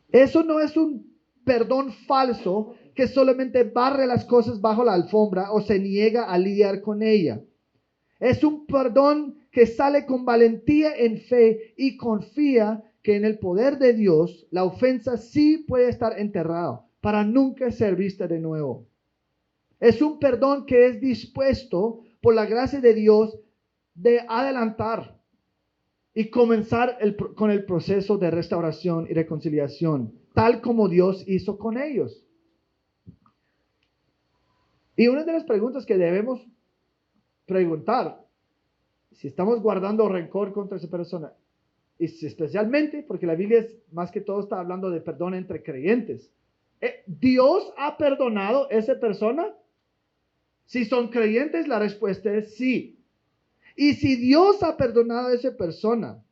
Eso no es un perdón falso que solamente barre las cosas bajo la alfombra o se niega a lidiar con ella. Es un perdón que sale con valentía en fe y confía que en el poder de Dios la ofensa sí puede estar enterrada para nunca ser vista de nuevo. Es un perdón que es dispuesto por la gracia de Dios de adelantar y comenzar con el proceso de restauración y reconciliación, tal como Dios hizo con ellos. Y una de las preguntas que debemos preguntar, si estamos guardando rencor contra esa persona, y especialmente porque la Biblia es más que todo está hablando de perdón entre creyentes. ¿Dios ha perdonado a esa persona? Si son creyentes, la respuesta es sí. Y si Dios ha perdonado a esa persona,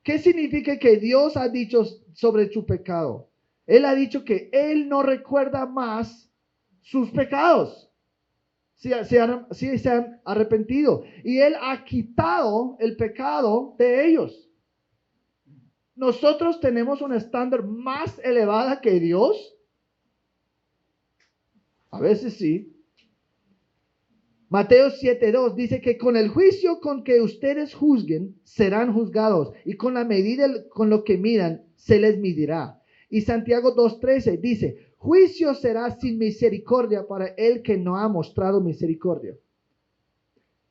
¿qué significa que Dios ha dicho sobre su pecado? Él ha dicho que Él no recuerda más sus pecados. Si se han arrepentido. Y Él ha quitado el pecado de ellos. ¿Nosotros tenemos un estándar más elevado que Dios? A veces sí. Mateo 7:2 dice que con el juicio con que ustedes juzguen, serán juzgados, y con la medida con lo que midan, se les medirá. Y Santiago 2:13 dice, juicio será sin misericordia para el que no ha mostrado misericordia.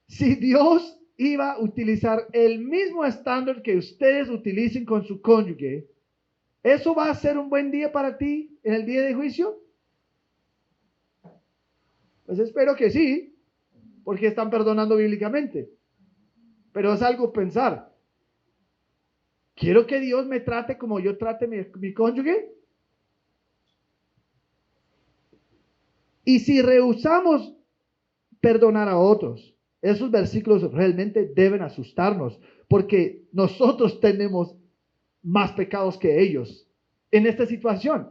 Si Dios iba a utilizar el mismo estándar que ustedes utilicen con su cónyuge, ¿eso va a ser un buen día para ti en el día de juicio? Pues espero que sí, porque están perdonando bíblicamente. Pero es algo pensar. ¿Quiero que Dios me trate como yo trate mi cónyuge? Y si rehusamos perdonar a otros, esos versículos realmente deben asustarnos, porque nosotros tenemos más pecados que ellos en esta situación.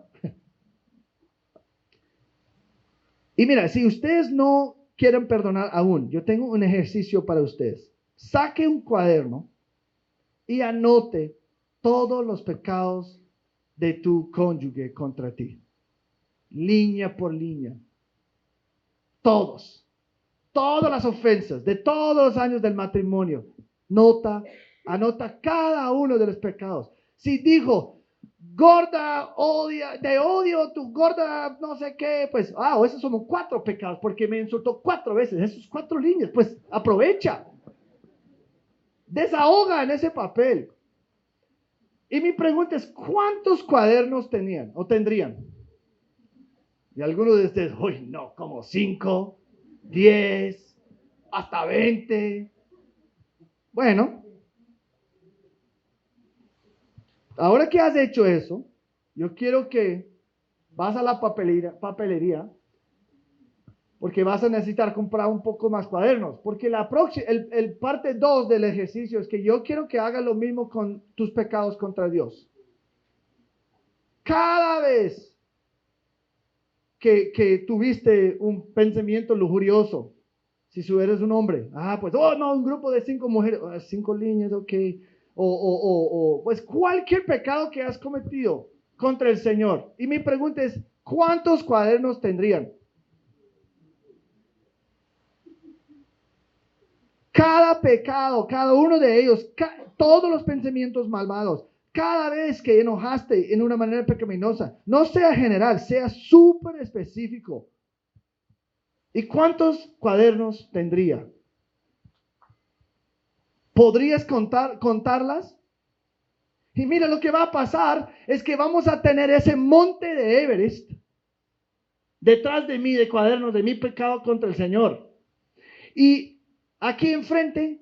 Y mira, si ustedes no quieren perdonar aún, yo tengo un ejercicio para ustedes. Saque un cuaderno y anote todos los pecados de tu cónyuge contra ti. Línea por línea. Todas las ofensas de todos los años del matrimonio. Anota cada uno de los pecados. Si dijo, gorda, te odio, tu gorda, no sé qué, pues, esos son 4 pecados, porque me insultó 4 veces, esos 4 líneas, pues, aprovecha. Desahoga en ese papel. Y mi pregunta es, ¿cuántos cuadernos tenían o tendrían? Y algunos de ustedes, uy, no, como 5, 10, hasta 20. Bueno, ahora que has hecho eso, yo quiero que vas a la papelería, porque vas a necesitar comprar un poco más cuadernos, porque el parte 2 del ejercicio es que yo quiero que hagas lo mismo con tus pecados contra Dios. Cada vez que tuviste un pensamiento lujurioso, si tú eres un hombre, pues, un grupo de 5 mujeres, 5 líneas, ok, pues cualquier pecado que has cometido contra el Señor. Y mi pregunta es, ¿cuántos cuadernos tendrían? Cada pecado, cada uno de ellos, todos los pensamientos malvados, cada vez que enojaste en una manera pecaminosa, no sea general, sea súper específico. ¿Y cuántos cuadernos tendría? ¿Podrías contarlas? Y mira, lo que va a pasar es que vamos a tener ese monte de Everest detrás de mí, de cuadernos, de mi pecado contra el Señor. Y aquí enfrente,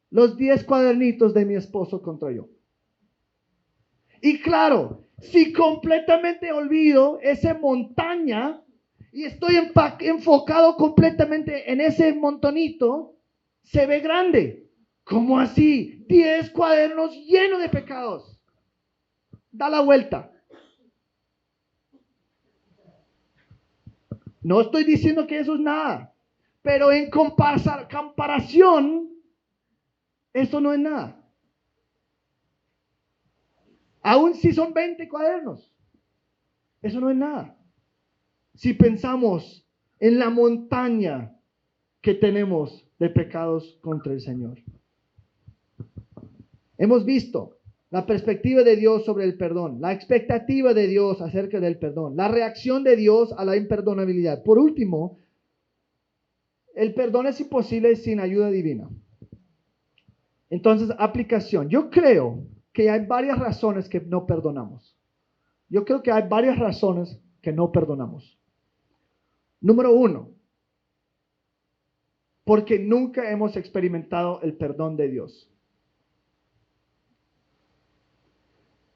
los 10 cuadernitos de mi esposo contra yo. Y claro, si completamente olvido esa montaña y estoy enfocado completamente en ese montonito, se ve grande. ¿Cómo así? 10 cuadernos llenos de pecados. Da la vuelta. No estoy diciendo que eso es nada, pero en comparación, eso no es nada. Aún si son 20 cuadernos, eso no es nada. Si pensamos en la montaña que tenemos de pecados contra el Señor. Hemos visto la perspectiva de Dios sobre el perdón, la expectativa de Dios acerca del perdón, la reacción de Dios a la imperdonabilidad. Por último, el perdón es imposible sin ayuda divina. Entonces, aplicación. Yo creo que hay varias razones que no perdonamos. Yo creo que hay varias razones que no perdonamos. Número 1, porque nunca hemos experimentado el perdón de Dios.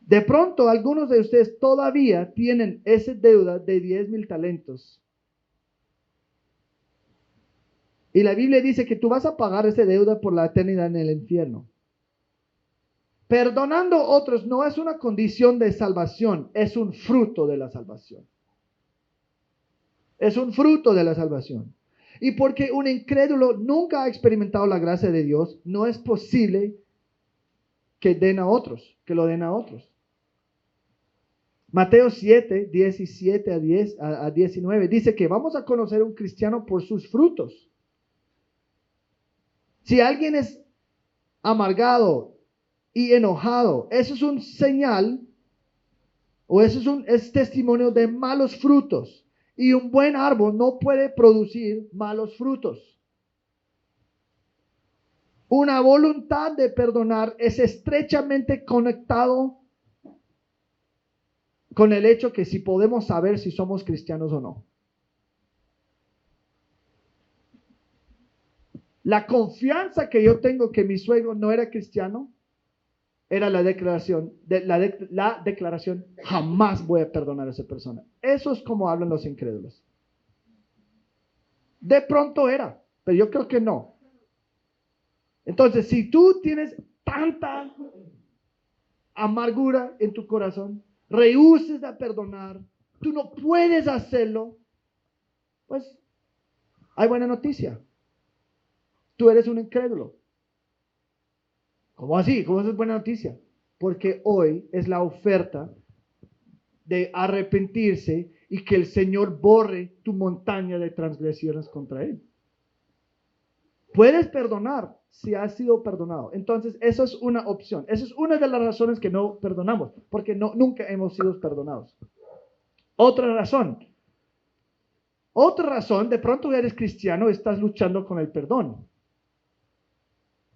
De pronto, algunos de ustedes todavía tienen esa deuda de 10,000 talentos. Y la Biblia dice que tú vas a pagar esa deuda por la eternidad en el infierno. Perdonando a otros no es una condición de salvación, es un fruto de la salvación. Es un fruto de la salvación. Y porque un incrédulo nunca ha experimentado la gracia de Dios, no es posible que den a otros, que lo den a otros. Mateo 7, 17 a 19 dice que vamos a conocer a un cristiano por sus frutos. Si alguien es amargado y enojado, eso es un señal o eso es testimonio de malos frutos. Y un buen árbol no puede producir malos frutos. Una voluntad de perdonar es estrechamente conectado con el hecho que si podemos saber si somos cristianos o no. La confianza que yo tengo que mi suegro no era cristiano era la declaración, la declaración, jamás voy a perdonar a esa persona. Eso es como hablan los incrédulos. De pronto era, pero yo creo que no. Entonces, si tú tienes tanta amargura en tu corazón, rehuses a perdonar, tú no puedes hacerlo, pues hay buena noticia. Tú eres un incrédulo. ¿Cómo así? ¿Cómo es buena noticia? Porque hoy es la oferta de arrepentirse y que el Señor borre tu montaña de transgresiones contra Él. Puedes perdonar si has sido perdonado. Entonces, eso es una opción. Esa es una de las razones que no perdonamos, porque nunca hemos sido perdonados. Otra razón, de pronto eres cristiano, estás luchando con el perdón.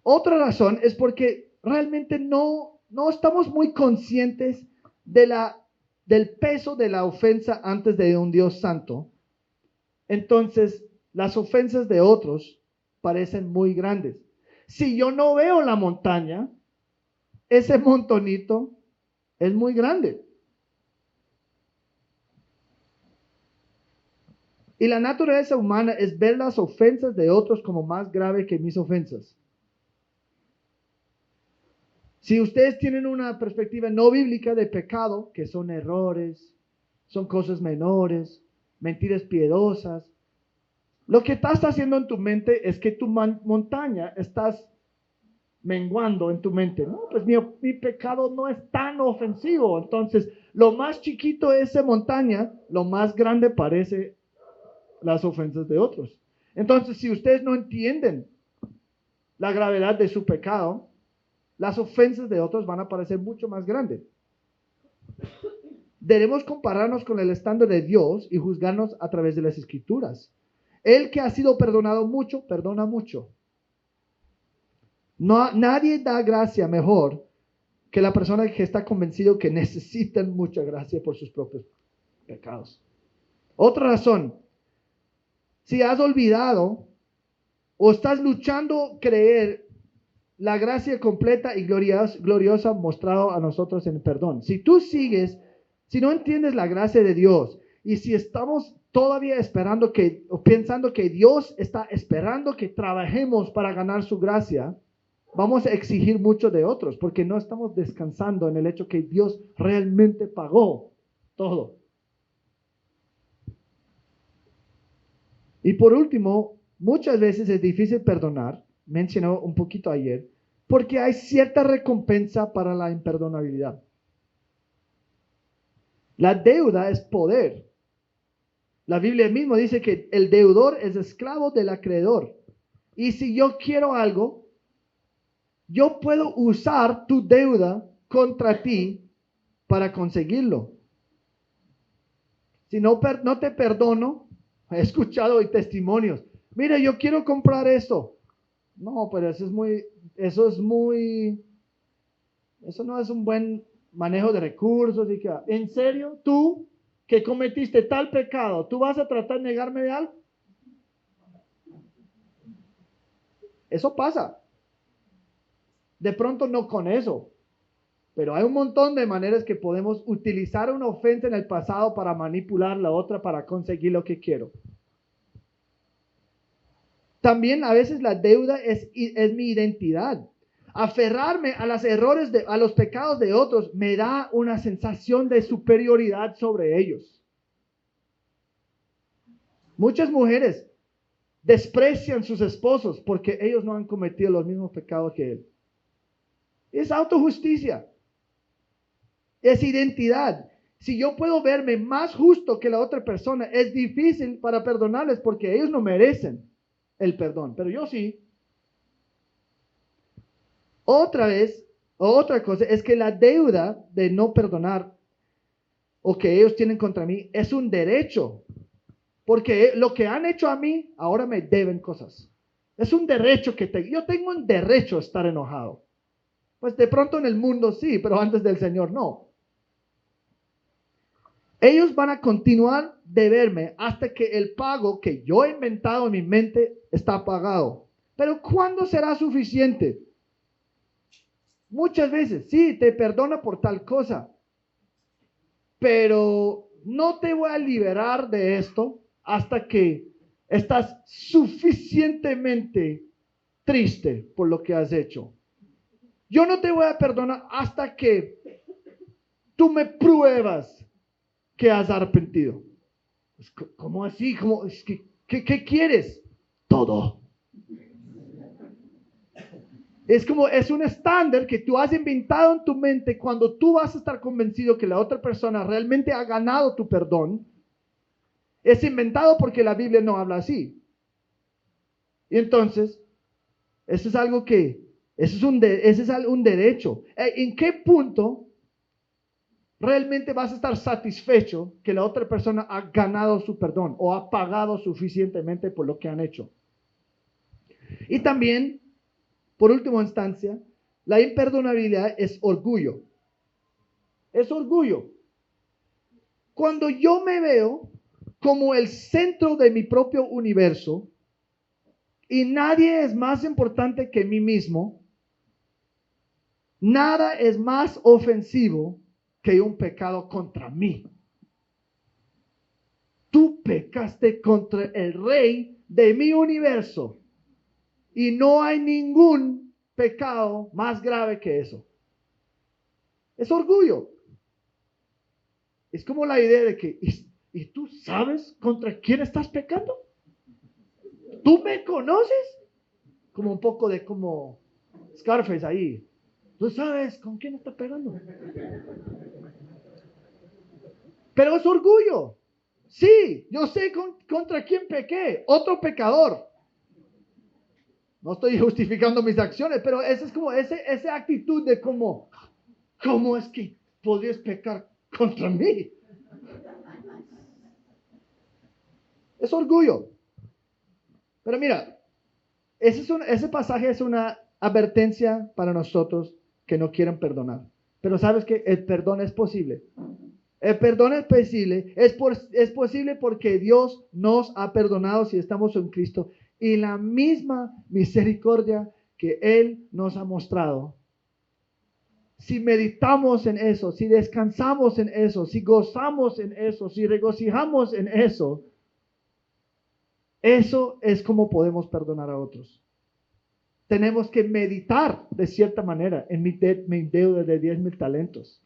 Otra razón es porque realmente no estamos muy conscientes del peso de la ofensa antes de un Dios santo. Entonces, las ofensas de otros parecen muy grandes. Si yo no veo la montaña, ese montonito es muy grande. Y la naturaleza humana es ver las ofensas de otros como más grave que mis ofensas. Si ustedes tienen una perspectiva no bíblica de pecado, que son errores, son cosas menores, mentiras piadosas, lo que estás haciendo en tu mente es que tu montaña estás menguando en tu mente. No, pues mi pecado no es tan ofensivo. Entonces, lo más chiquito es esa montaña, lo más grande parece las ofensas de otros. Entonces, si ustedes no entienden la gravedad de su pecado, las ofensas de otros van a parecer mucho más grandes. Debemos compararnos con el estándar de Dios y juzgarnos a través de las Escrituras. El que ha sido perdonado mucho, perdona mucho. Nadie da gracia mejor que la persona que está convencido que necesitan mucha gracia por sus propios pecados. Otra razón, si has olvidado o estás luchando creer la gracia completa y gloriosa mostrado a nosotros en el perdón. Si no entiendes la gracia de Dios y si estamos todavía o pensando que Dios está esperando que trabajemos para ganar su gracia, vamos a exigir mucho de otros porque no estamos descansando en el hecho que Dios realmente pagó todo. Y por último, muchas veces es difícil perdonar, mencionó un poquito ayer, porque hay cierta recompensa para la imperdonabilidad. La deuda es poder. La Biblia mismo dice que el deudor es esclavo del acreedor. Y si yo quiero algo, yo puedo usar tu deuda contra ti para conseguirlo. Si no te perdono, he escuchado hoy testimonios. Mira, yo quiero comprar esto. No, pero eso no es un buen manejo de recursos. ¿En serio? ¿Tú que cometiste tal pecado, tú vas a tratar de negarme de algo? Eso pasa. De pronto no con eso, pero hay un montón de maneras que podemos utilizar una ofensa en el pasado para manipular la otra para conseguir lo que quiero. También a veces la deuda es mi identidad. Aferrarme a a los pecados de otros me da una sensación de superioridad sobre ellos. Muchas mujeres desprecian sus esposos porque ellos no han cometido los mismos pecados que él. Es autojusticia. Es identidad. Si yo puedo verme más justo que la otra persona, es difícil para perdonarles porque ellos no merecen el perdón, pero yo sí. Otra cosa es que la deuda de no perdonar o que ellos tienen contra mí es un derecho, porque lo que han hecho a mí, ahora me deben cosas. Es un derecho yo tengo un derecho a estar enojado. Pues de pronto en el mundo sí, pero antes del Señor no. Ellos van a continuar deberme hasta que el pago que yo he inventado en mi mente está pagado. Pero ¿cuándo será suficiente? Muchas veces, sí, te perdona por tal cosa, pero no te voy a liberar de esto hasta que estás suficientemente triste por lo que has hecho. Yo no te voy a perdonar hasta que tú me pruebas que has arrepentido. ¿Cómo así? ¿Qué quieres? Todo. Es un estándar que tú has inventado en tu mente cuando tú vas a estar convencido que la otra persona realmente ha ganado tu perdón. Es inventado porque la Biblia no habla así. Y entonces, eso es algo ese es un derecho. ¿En qué punto realmente vas a estar satisfecho que la otra persona ha ganado su perdón o ha pagado suficientemente por lo que han hecho? Y también, por última instancia, la imperdonabilidad es orgullo. Es orgullo. Cuando yo me veo como el centro de mi propio universo y nadie es más importante que mí mismo, nada es más ofensivo que un pecado contra mí. Tú pecaste contra el rey de mi universo y no hay ningún pecado más grave que eso. Es orgullo. Es como la idea de que, ¿y tú sabes contra quién estás pecando? ¿Tú me conoces? Como un poco de como Scarface ahí. ¿Tú sabes con quién estás pegando? Pero es orgullo. Sí, yo sé contra quién pequé. Otro pecador. No estoy justificando mis acciones, pero esa es como esa actitud de ¿cómo es que podrías pecar contra mí? Es orgullo. Pero mira, ese pasaje es una advertencia para nosotros que no quieren perdonar. Pero sabes que el perdón es posible. El perdón es posible, es posible porque Dios nos ha perdonado si estamos en Cristo. Y la misma misericordia que Él nos ha mostrado, si meditamos en eso, si descansamos en eso, si gozamos en eso, si regocijamos en eso, eso es como podemos perdonar a otros. Tenemos que meditar de cierta manera en mi deuda de 10,000 talentos.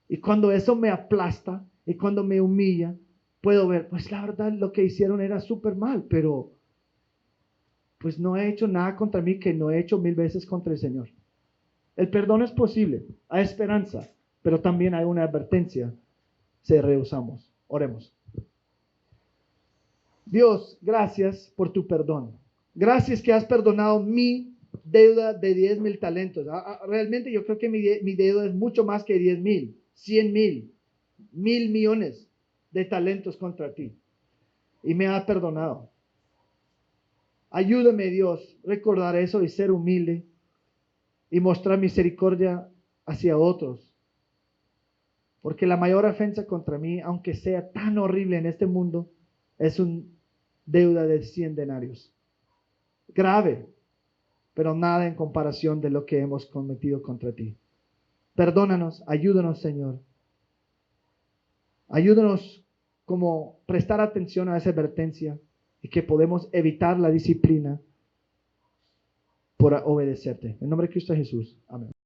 Y cuando eso me aplasta y cuando me humilla, puedo ver, pues la verdad lo que hicieron era súper mal, pero pues no he hecho nada contra mí que no he hecho 1000 veces contra el Señor. El perdón es posible, hay esperanza, pero también hay una advertencia si rehusamos. Oremos. Dios, gracias por tu perdón. Gracias que has perdonado mi deuda de 10,000 talentos. Realmente yo creo que mi deuda es mucho más que 10,000, 100,000, 1,000,000,000 de talentos contra ti. Y me has perdonado. Ayúdame, Dios, recordar eso y ser humilde y mostrar misericordia hacia otros. Porque la mayor ofensa contra mí, aunque sea tan horrible en este mundo, es una deuda de 100 denarios. Grave, pero nada en comparación de lo que hemos cometido contra ti. Perdónanos, ayúdanos, Señor. Ayúdanos como prestar atención a esa advertencia y que podemos evitar la disciplina por obedecerte. En nombre de Cristo Jesús. Amén.